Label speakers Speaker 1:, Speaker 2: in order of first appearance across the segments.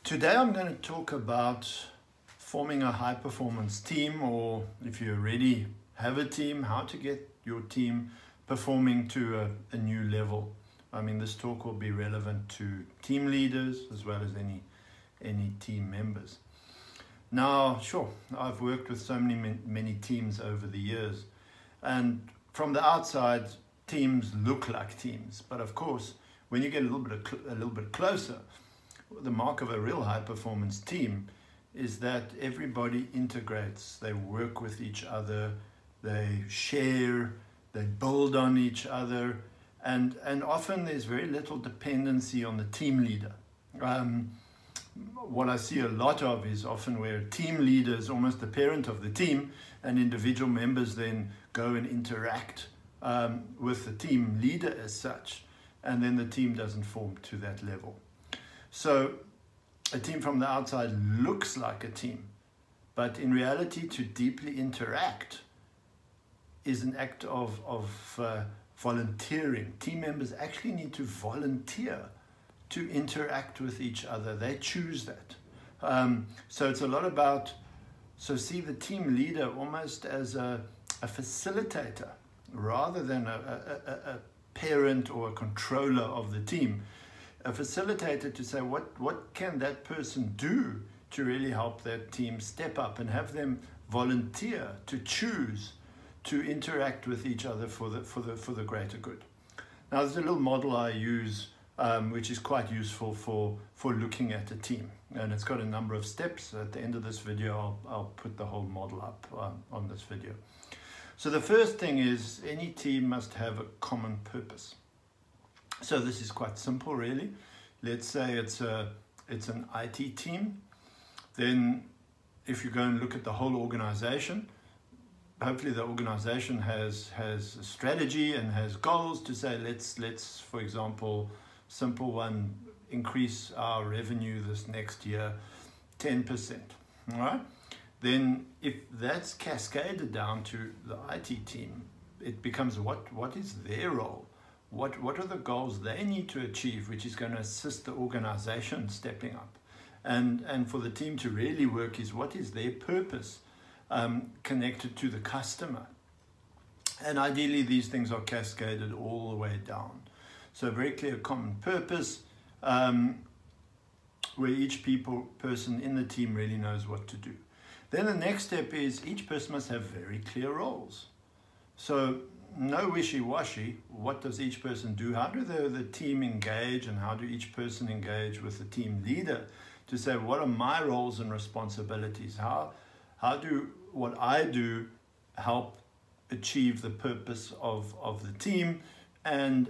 Speaker 1: Today I'm going to talk about forming a high-performance team, or if you already have a team, how to get your team performing to a new level. I mean, this talk will be relevant to team leaders as well as any team members. Now, sure, I've worked with so many teams over the years, and from the outside, teams look like teams. But of course, when you get a little bit closer, the mark of a real high-performance team is that everybody integrates, they work with each other, they share, they build on each other, and often there's very little dependency on the team leader. What I see a lot of is often where a team leader is almost the parent of the team, and individual members then go and interact with the team leader as such, and then the team doesn't form to that level. So a team from the outside looks like a team, but in reality, to deeply interact is an act of volunteering. Team members actually need to volunteer to interact with each other. They choose that. So it's a lot about, so see the team leader almost as a facilitator rather than a parent or a controller of the team. A facilitator to say what can that person do to really help that team step up and have them volunteer to choose to interact with each other for the greater good. Now there's a little model I use which is quite useful for looking at a team, and it's got a number of steps. At the end of this video I'll put the whole model up on this video. So the first thing is any team must have a common purpose. So this is quite simple, really. Let's say it's an IT team. Then if you go and look at the whole organization, hopefully the organization has a strategy and has goals to say, let's for example, simple one, increase our revenue this next year 10%. All right? Then if that's cascaded down to the IT team, it becomes what is their role? What are the goals they need to achieve, which is going to assist the organization stepping up? And for the team to really work is what is their purpose connected to the customer? And ideally these things are cascaded all the way down. So very clear common purpose where each person in the team really knows what to do. Then the next step is each person must have very clear roles. So no wishy-washy. What does each person do? How do the team engage, and how do each person engage with the team leader to say, what are my roles and responsibilities? How do what I do help achieve the purpose of the team and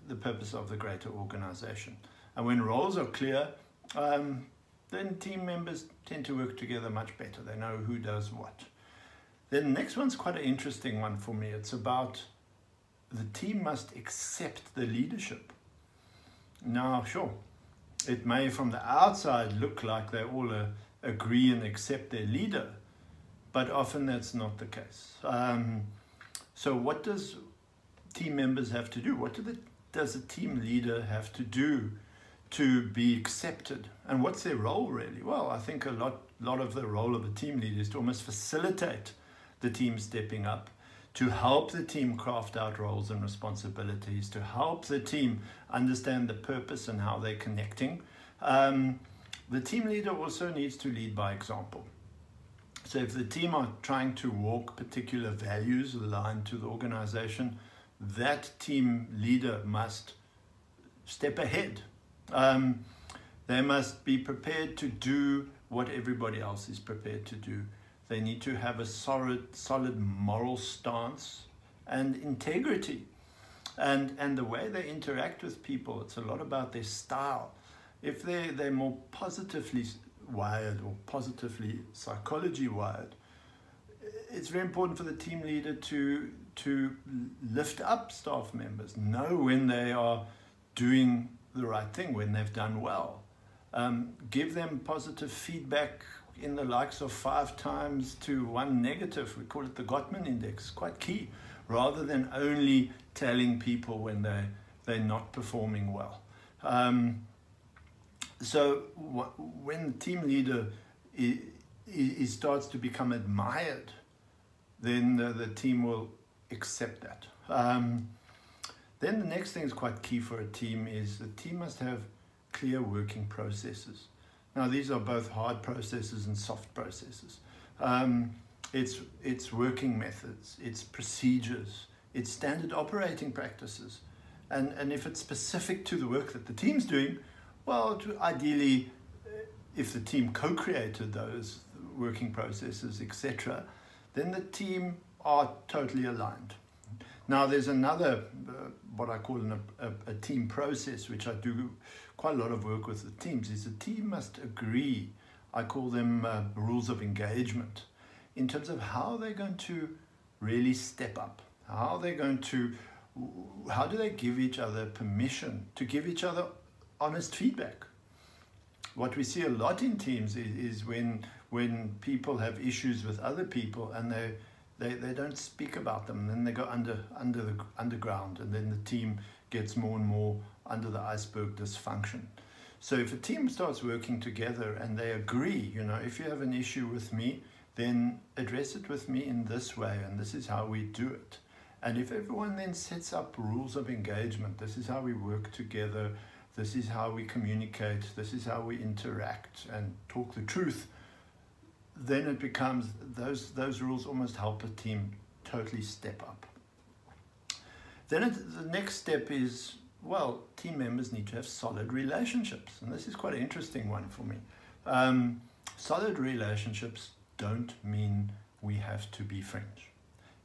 Speaker 1: the purpose of the greater organization? And when roles are clear, then team members tend to work together much better. They know who does what. Then the next one's quite an interesting one for me. It's about the team must accept the leadership. Now, sure, it may from the outside look like they all agree and accept their leader, but often that's not the case. So what does team members have to do? What does a team leader have to do to be accepted? And what's their role really? Well, I think a lot of the role of a team leader is to almost facilitate the team stepping up, to help the team craft out roles and responsibilities, to help the team understand the purpose and how they're connecting. The team leader also needs to lead by example. So if the team are trying to walk particular values aligned to the organization, that team leader must step ahead. They must be prepared to do what everybody else is prepared to do. They need to have a solid moral stance and integrity. And the way they interact with people, it's a lot about their style. If they're more positively wired or positively psychology wired, it's very important for the team leader to lift up staff members, know when they are doing the right thing, when they've done well. Give them positive feedback in the likes of 5 times to 1 negative. We call it the Gottman Index, quite key, rather than only telling people when they're not performing well. So when the team leader he starts to become admired, then the team will accept that. Then the next thing is quite key for a team is the team must have clear working processes. Now these are both hard processes and soft processes. It's working methods, it's procedures, it's standard operating practices. And if it's specific to the work that the team's doing, well, ideally, if the team co-created those working processes, etc., then the team are totally aligned. Now, there's another, what I call a team process, which I do quite a lot of work with the teams, is the team must agree. I call them rules of engagement, in terms of how they're going to really step up, how do they give each other permission to give each other honest feedback. What we see a lot in teams is when people have issues with other people and they don't speak about them, and then they go underground, and then the team gets more and more under the iceberg dysfunction. So if a team starts working together and they agree, if you have an issue with me, then address it with me in this way, and this is how we do it. And if everyone then sets up rules of engagement, this is how we work together, this is how we communicate, this is how we interact and talk the truth, then it becomes, those rules almost help a team totally step up. Then the next step is, well, team members need to have solid relationships. And this is quite an interesting one for me. Solid relationships don't mean we have to be friends.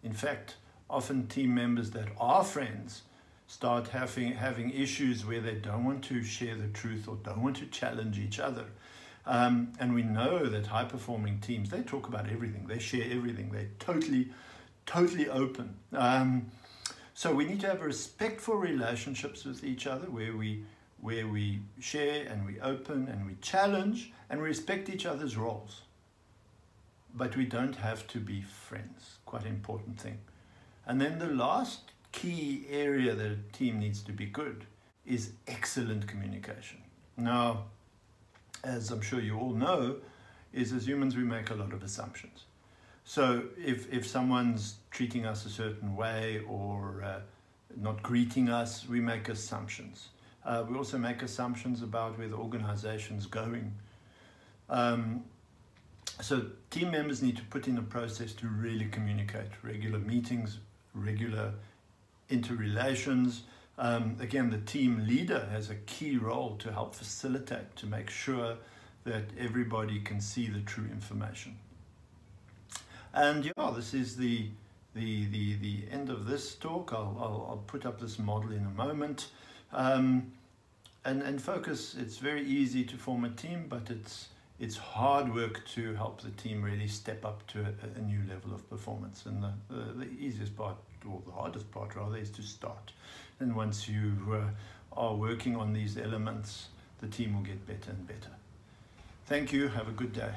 Speaker 1: In fact, often team members that are friends start having issues where they don't want to share the truth or don't want to challenge each other. And we know that high-performing teams, they talk about everything, they share everything, they're totally open. So we need to have respectful relationships with each other where we share and we open and we challenge and we respect each other's roles. But we don't have to be friends, quite an important thing. And then the last key area that a team needs to be good is excellent communication. Now, as I'm sure you all know, is as humans we make a lot of assumptions. So if someone's treating us a certain way or not greeting us, we make assumptions. We also make assumptions about where the organization's going. So team members need to put in a process to really communicate, regular meetings, regular interrelations. Again, the team leader has a key role to help facilitate, to make sure that everybody can see the true information. And yeah, this is the end of this talk. I'll put up this model in a moment. And focus, it's very easy to form a team, but it's hard work to help the team really step up to a new level of performance. And the easiest part, or the hardest part rather, is to start. And once you are working on these elements, the team will get better and better. Thank you. Have a good day.